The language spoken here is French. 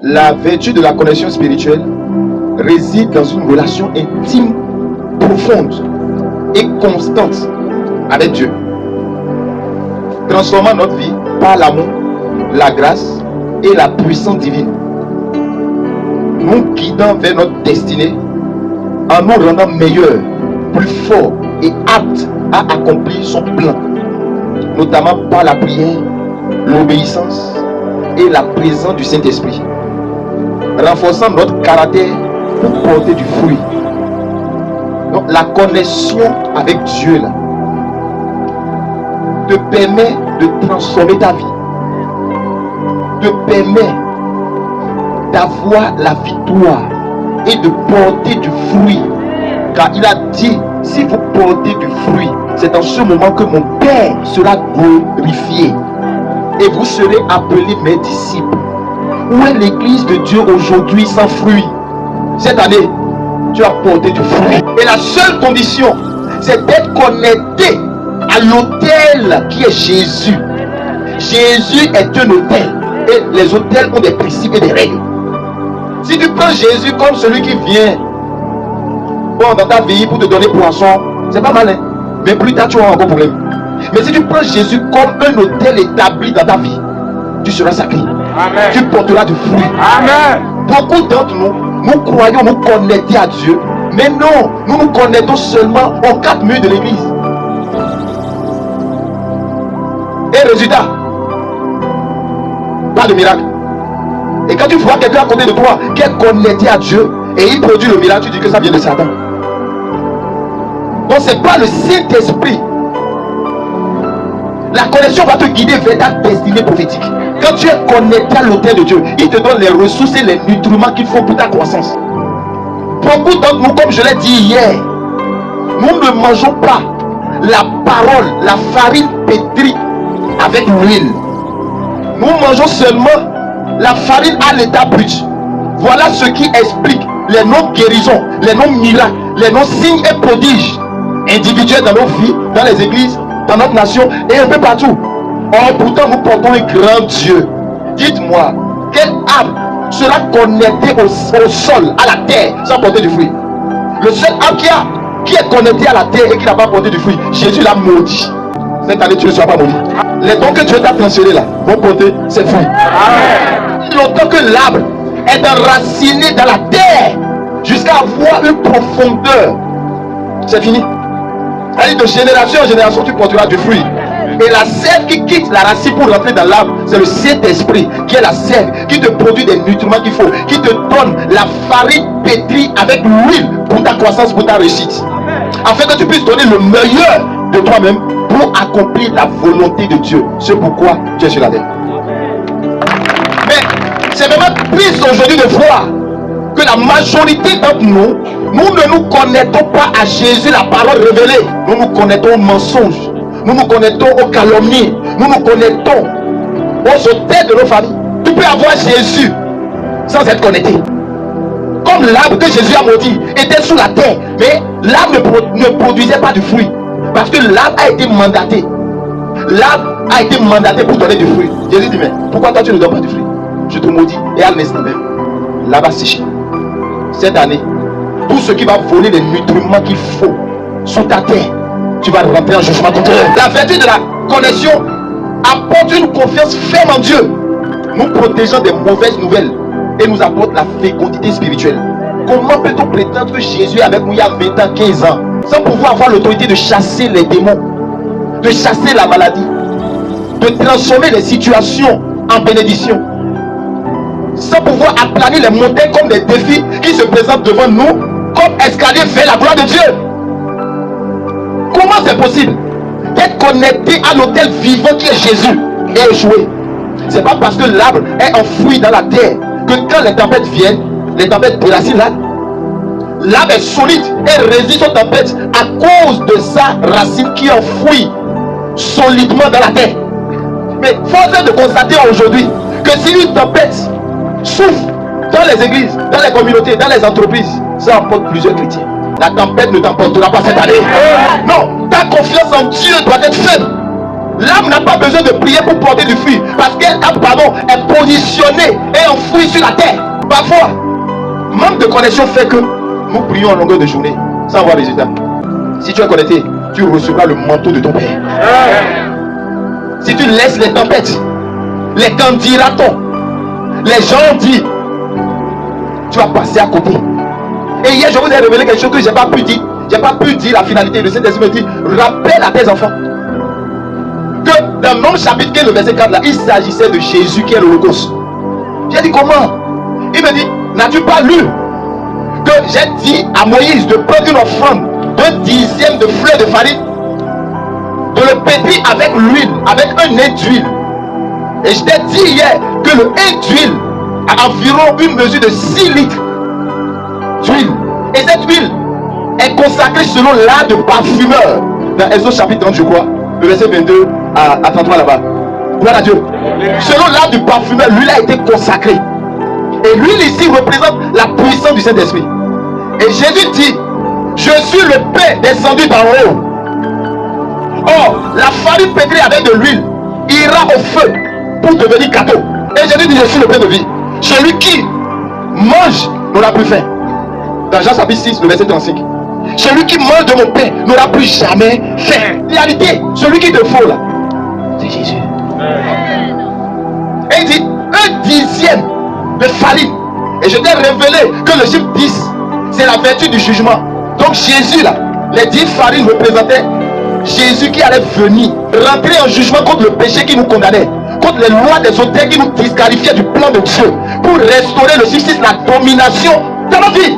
La vertu de la connexion spirituelle réside dans une relation intime, profonde et constante avec Dieu, transformant notre vie par l'amour, la grâce et la puissance divine, nous guidant vers notre destinée en nous rendant meilleurs, plus forts et aptes à accomplir son plan, notamment par la prière, l'obéissance et la présence du Saint-Esprit, renforçant notre caractère pour porter du fruit. Donc la connexion avec Dieu là te permet de transformer ta vie, te permet d'avoir la victoire et de porter du fruit, car il a dit: si vous portez du fruit, c'est en ce moment que mon Père sera glorifié et vous serez appelés mes disciples. Où est l'église de Dieu aujourd'hui sans fruit? Cette année, tu as porté du fruit. Et la seule condition, c'est d'être connecté à l'autel qui est Jésus. Jésus est un autel. Et les autels ont des principes et des règles. Si tu prends Jésus comme celui qui vient dans ta vie pour te donner poisson, c'est pas mal, hein? Mais plus tard, tu auras encore problème. Mais si tu prends Jésus comme un autel établi dans ta vie, tu seras sacré. Amen. Tu porteras du fruit. Amen. Beaucoup d'entre nous, nous croyons nous connecter à Dieu, mais non, nous nous connectons seulement aux 4 murs de l'église. Et résultat, pas de miracle. Et quand tu vois quelqu'un à côté de toi qui est connecté à Dieu et il produit le miracle, tu dis que ça vient de Satan. Donc c'est pas le Saint-Esprit. La connexion va te guider vers ta destinée prophétique. Quand tu es connecté à l'autel de Dieu, il te donne les ressources et les nutriments qu'il faut pour ta croissance. Beaucoup d'entre nous, comme je l'ai dit hier, nous ne mangeons pas la parole, la farine pétrie avec l'huile. Nous mangeons seulement la farine à l'état brut. Voilà ce qui explique les non-guérisons, les non-miracles, les non-signes et prodiges individuels dans nos vies, dans les églises, dans notre nation et un peu partout. Or, pourtant, nous portons un grand Dieu. Dites-moi, quel arbre sera connecté au sol, à la terre, sans porter du fruit? Le seul arbre qui est connecté à la terre et qui n'a pas porté du fruit, Jésus l'a maudit. Cette année, tu ne seras pas maudit. Les dons que Dieu t'a transférés là vont porter ses fruits. Amen. Longtemps que l'arbre est enraciné dans la terre jusqu'à avoir une profondeur, c'est fini. De génération en génération, tu porteras du fruit. Et la sève qui quitte la racine pour rentrer dans l'arbre, c'est le Saint-Esprit qui est la sève, qui te produit des nutriments qu'il faut, qui te donne la farine pétrie avec l'huile pour ta croissance, pour ta réussite. Afin que tu puisses donner le meilleur de toi-même pour accomplir la volonté de Dieu. C'est pourquoi tu es sur la terre. Mais c'est vraiment triste aujourd'hui de voir que la majorité d'entre nous, nous ne nous connectons pas à Jésus, la parole révélée. Nous nous connectons aux mensonges. Nous nous connectons aux calomnies. Nous nous connectons aux autels de nos familles. Tu peux avoir Jésus sans être connecté. Comme l'arbre que Jésus a maudit était sous la terre, mais l'arbre ne produisait pas du fruit. Parce que l'arbre a été mandaté. L'arbre a été mandaté pour donner du fruit. Jésus dit: mais pourquoi toi tu ne donnes pas du fruit? Je te maudis. Et à l'instant même, l'arbre a séché. Cette année, tout ce qui va voler les nutriments qu'il faut sous ta terre, tu vas rentrer en jugement contre eux. La vertu de la connexion apporte une confiance ferme en Dieu, nous protégeant des mauvaises nouvelles et nous apporte la fécondité spirituelle. Comment peut-on prétendre que Jésus est avec nous il y a 20 ans, 15 ans, sans pouvoir avoir l'autorité de chasser les démons, de chasser la maladie, de transformer les situations en bénédiction, sans pouvoir aplanir les montagnes comme des défis qui se présentent devant nous comme escalier vers la gloire de Dieu? Comment c'est possible d'être connecté à l'autel vivant qui est Jésus et échoué? C'est pas parce que l'arbre est enfoui dans la terre que quand les tempêtes viennent, les tempêtes déracine l'arbre est solide et résiste aux tempêtes à cause de sa racine qui est enfouie solidement dans la terre. Mais force est de constater aujourd'hui que si une tempête souffle dans les églises, dans les communautés, dans les entreprises, ça emporte plusieurs chrétiens. La tempête ne t'emportera pas cette année. Non, ta confiance en Dieu doit être faible. L'âme n'a pas besoin de prier pour porter du fruit, parce qu'elle est positionnée et enfouie sur la terre. Parfois, manque de connexion fait que nous prions en longueur de journée sans avoir résultat. Si tu es connecté, tu recevras le manteau de ton Père. Si tu laisses les tempêtes, les candidatons, les gens disent, tu vas passer à côté. Et hier, je vous ai révélé quelque chose que je n'ai pas pu dire. Je n'ai pas pu dire la finalité de cet esprit. Me dit, rappelle à tes enfants que dans le même chapitre que le verset 4 là, il s'agissait de Jésus qui est l'Holocauste. J'ai dit comment? Il me dit, n'as-tu pas lu que j'ai dit à Moïse de prendre une offrande d'un dixième de fleur de farine, de le pétrir avec l'huile, avec un nez d'huile. Et je t'ai dit hier que le nez d'huile a environ une mesure de 6 litres d'huile. Et cette huile est consacrée selon l'art de parfumeur. Dans Exode chapitre 30, je crois, le verset 22 à 33 là-bas. Gloire à Dieu. Selon l'art du parfumeur, l'huile a été consacrée. Et l'huile ici représente la puissance du Saint-Esprit. Et Jésus dit, je suis le pain descendu d'en haut. Or, la farine pétrie avec de l'huile ira au feu pour devenir gâteau. Et Jésus dit, je suis le pain de vie. Celui qui mange n'aura plus faim. Dans Jean chapitre 6, le verset 35. Celui qui mange de mon pain n'aura plus jamais faim. Réalité, celui qui te faut là, c'est Jésus. Et il dit, un dixième de farine. Et je t'ai révélé que le chiffre 10, c'est la vertu du jugement. Donc Jésus là, les 10 farines représentaient Jésus qui allait venir rentrer en jugement contre le péché qui nous condamnait, contre les lois des auteurs qui nous disqualifiaient du plan de Dieu, pour restaurer le justice, la domination dans notre vie.